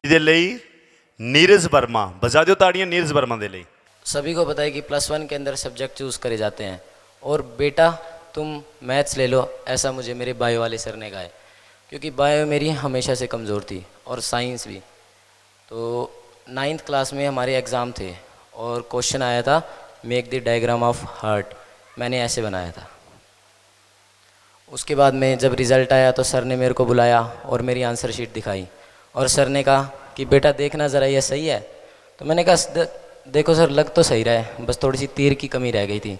ਦੇ ਲਈ नीरज वर्मा, बजा दो ताड़ियां नीरज वर्मा दे लिए। सभी को पता है कि +1 के अंदर सब्जेक्ट चूज़ करे जाते हैं और बेटा तुम मैथ्स ले लो, ऐसा मुझे मेरे बायो वाले सर ने कहा है, क्योंकि बायो मेरी हमेशा से कमज़ोर थी और साइंस भी। तो 9th क्लास में हमारे एग्ज़ाम थे और क्वेश्चन आया था make the diagram of heart, मैंने ऐसे बनाया था। उसके बाद में जब रिज़ल्ट आया तो सर ने मेरे को बुलाया और मेरी आंसर शीट दिखाई और सर ने कहा कि बेटा देखना ज़रा ये सही है। तो मैंने कहा देखो सर लग तो सही रहा है, बस थोड़ी सी तीर की कमी रह गई थी।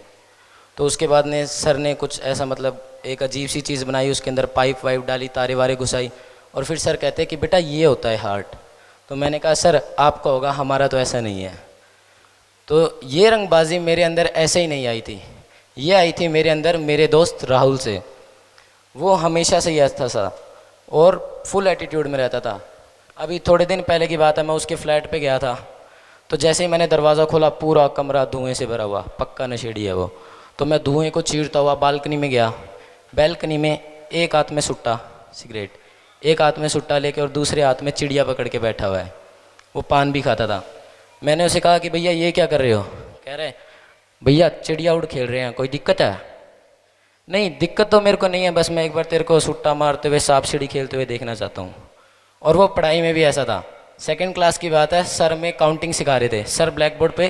तो उसके बाद ने सर ने कुछ ऐसा मतलब एक अजीब सी चीज़ बनाई, उसके अंदर पाइप वाइप डाली, तारे वारे घुसाई और फिर सर कहते हैं कि बेटा ये होता है हार्ट। तो मैंने कहा सर आपका होगा, हमारा तो ऐसा नहीं है। तो ये रंगबाजी मेरे अंदर ऐसे ही नहीं आई थी, ये आई थी मेरे अंदर मेरे दोस्त राहुल से। वो हमेशा से ही ऐसा था और फुल एटीट्यूड में रहता था। अभी थोड़े दिन पहले की बात है, मैं उसके फ्लैट पे गया था, तो जैसे ही मैंने दरवाज़ा खोला पूरा कमरा धुएं से भरा हुआ, पक्का नशेड़ी है वो। तो मैं धुएं को चीरता हुआ बालकनी में गया। बालकनी में एक हाथ में सुट्टा सिगरेट, एक हाथ में सुट्टा लेके और दूसरे हाथ में चिड़िया पकड़ के बैठा हुआ है, वो पान भी खाता था। मैंने उसे कहा कि भैया ये क्या कर रहे हो? कह रहे भैया चिड़िया उड़ खेल रहे हैं, कोई दिक्कत है? नहीं दिक्कत तो मेरे को नहीं है, बस मैं एक बार तेरे को सुट्टा मारते हुए सांप सीढ़ी खेलते हुए देखना चाहता हूँ। और वो पढ़ाई में भी ऐसा था। 2nd क्लास की बात है, सर में काउंटिंग सिखा रहे थे। सर ब्लैक बोर्ड पे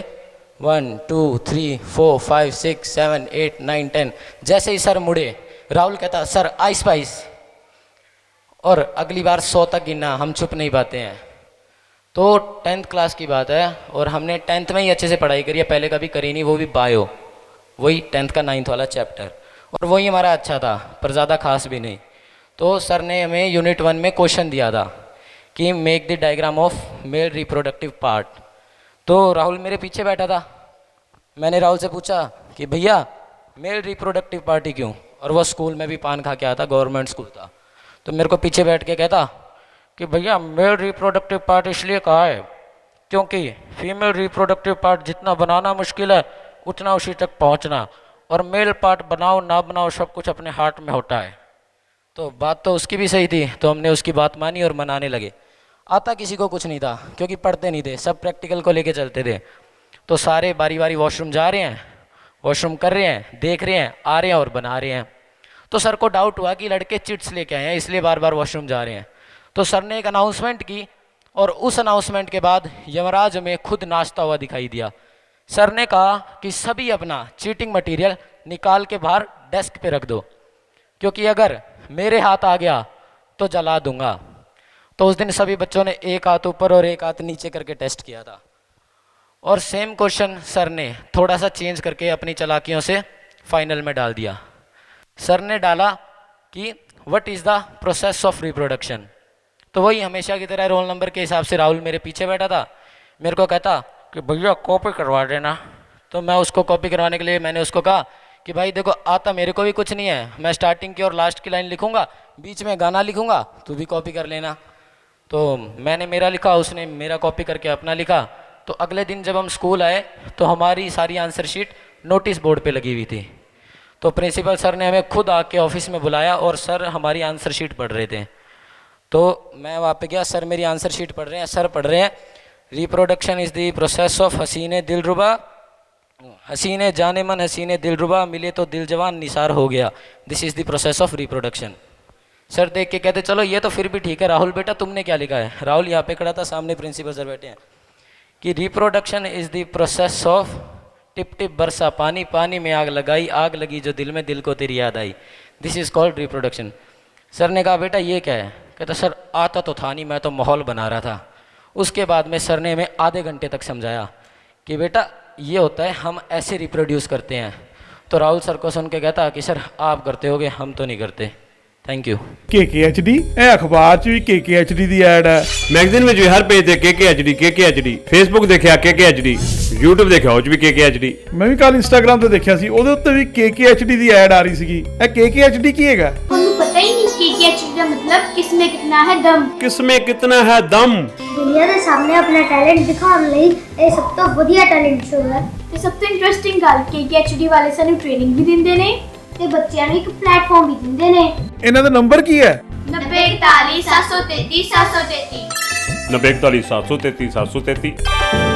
1 2 3 4 5 6 7 8 9 10, जैसे ही सर मुड़े राहुल कहता सर आइस पाइस, और अगली बार 100 तक गिनना, हम छुप नहीं पाते हैं। तो 10th क्लास की बात है और हमने 10th में ही अच्छे से पढ़ाई करी है, पहले कभी करी नहीं, वो भी बायो, वही 10th का 9th वाला चैप्टर, और वही हमारा अच्छा था पर ज़्यादा खास भी नहीं। तो सर ने हमें यूनिट 1 में क्वेश्चन दिया था कि make the diagram of male reproductive part. तो राहुल मेरे पीछे बैठा था। मैंने राहुल से पूछा कि भैया मेल रिप्रोडक्टिव पार्ट ही क्यों? और वह स्कूल में भी पान खा के आया था, गवर्नमेंट स्कूल था। तो मेरे को पीछे बैठ के कहता कि भैया मेल रिप्रोडक्टिव पार्ट इसलिए कहा है क्योंकि फीमेल रिप्रोडक्टिव पार्ट जितना बनाना मुश्किल है उतना उसी तक पहुंचना, और मेल पार्ट बनाओ ना बनाओ सब कुछ अपने हाथ में होता है। तो बात तो उसकी भी सही थी, तो हमने उसकी बात मानी और मनाने लगे। आता किसी को कुछ नहीं था क्योंकि पढ़ते नहीं थे, सब प्रैक्टिकल को लेके चलते थे। तो सारे बारी बारी वॉशरूम जा रहे हैं, वॉशरूम कर रहे हैं, देख रहे हैं, आ रहे हैं और बना रहे हैं। तो सर को डाउट हुआ कि लड़के चिट्स लेके आए हैं इसलिए बार बार वॉशरूम जा रहे हैं। तो सर ने एक अनाउंसमेंट की और उस अनाउंसमेंट के बाद यमराज में खुद नाचता हुआ दिखाई दिया। सर ने कहा कि सभी अपना चीटिंग मटेरियल निकाल के बाहर डेस्क पे रख दो, क्योंकि अगर मेरे हाथ आ गया तो जला दूंगा। तो उस दिन सभी बच्चों ने एक हाथ ऊपर और एक हाथ नीचे करके टेस्ट किया था, और सेम क्वेश्चन सर ने थोड़ा सा चेंज करके अपनी चालाकियों से फाइनल में डाल दिया। सर ने डाला कि what is the process of reproduction. तो वही हमेशा की तरह रोल नंबर के हिसाब से राहुल मेरे पीछे बैठा था। मेरे को कहता कि भैया कॉपी करवा देना। तो मैं उसको कॉपी करवाने के लिए मैंने उसको कहा कि भाई देखो आता मेरे को भी कुछ नहीं है, मैं स्टार्टिंग की और लास्ट की लाइन लिखूंगा, बीच में गाना लिखूंगा, तू भी कॉपी कर लेना। तो मैंने मेरा लिखा, उसने मेरा कॉपी करके अपना लिखा। तो अगले दिन जब हम स्कूल आए तो हमारी सारी आंसर शीट नोटिस बोर्ड पे लगी हुई थी। तो प्रिंसिपल सर ने हमें खुद आके ऑफिस में बुलाया और सर हमारी आंसर शीट पढ़ रहे थे। तो मैं वहाँ पे गया, सर मेरी आंसर शीट पढ़ रहे हैं। सर पढ़ रहे हैं reproduction is the process of हसीने दिलरुबा, हसीने जाने मन हसीने दिलरुबा मिले तो दिल जवान निसार हो गया, this is the process of reproduction. Sir देख के कहते चलो ये तो फिर भी ठीक है, राहुल बेटा तुमने क्या लिखा है? राहुल यहाँ पे खड़ा था, सामने प्रिंसिपल सर बैठे हैं, कि reproduction is the process of tip tip बरसा पानी, पानी में आग लगाई, आग लगी जो दिल में, दिल को तेरी याद आई, this is called reproduction. Sir ने कहा बेटा ये क्या है? कहता सर आता तो था नहीं, मैं तो माहौल बना रहा था। उसके बाद में सर ने हमें आधे घंटे तक समझाया कि बेटा ये होता है, हम ऐसे रिप्रोड्यूस करते हैं। तो राहुल सर को सुन के कहता कि सर आप करते होगे, हम तो नहीं करते। Thank you. KKHD ਇਹ ਅਖਬਾਰ 'ਚ ਵੀ KKHD ਦੀ ਐਡ ਹੈ, मैगजीन में जो हर पेज ਤੇ KKHD, फेसबुक देखिया KKHD, YouTube देखिਆ ਉਹ 'ਚ ਵੀ KKHD। ਮੈਂ ਵੀ ਕੱਲ ਇੰਸਟਾਗ੍ਰਾਮ ਤੇ ਦੇਖਿਆ ਸੀ, ਉਹਦੇ ਉੱਤੇ ਵੀ KKHD ਦੀ ਐਡ ਆ ਰਹੀ ਸੀਗੀ। ਇਹ KKHD ਕੀ ਹੈਗਾ? ਤੁਹਾਨੂੰ ਪਤਾ ਹੀ ਨਹੀਂ KKHD ਦਾ ਮਤਲਬ ਕਿਸਮੇ ਕਿਤਨਾ ਹੈ ਦਮ। किसमें कितना है दम। ਦੁਨੀਆ ਦੇ ਸਾਹਮਣੇ ਆਪਣਾ ਟੈਲੈਂਟ ਦਿਖਾਉਣ ਲਈ ਇਹ ਸਭ ਤੋਂ ਵਧੀਆ ਟੈਲੈਂਟ ਸ਼ੋਅ ਹੈ। ਤੇ ਸਭ ਤੋਂ ਇੰਟਰਸਟਿੰਗ ਗੱਲ KKHD ਵਾਲੇ ਸਾਨੂੰ ਟ੍ਰੇਨਿੰਗ ਵੀ ਦਿੰਦੇ ਨੇ ਤੇ ਬੱਚਿਆਂ ਨੂੰ ਇੱਕ ਪਲੇਟਫਾਰਮ ਵੀ ਦਿੰਦੇ ਨੇ। ਇਹਨਾਂ ਦਾ ਨੰਬਰ ਕੀ ਹੈ? 90 41 733 733। 9041 733 733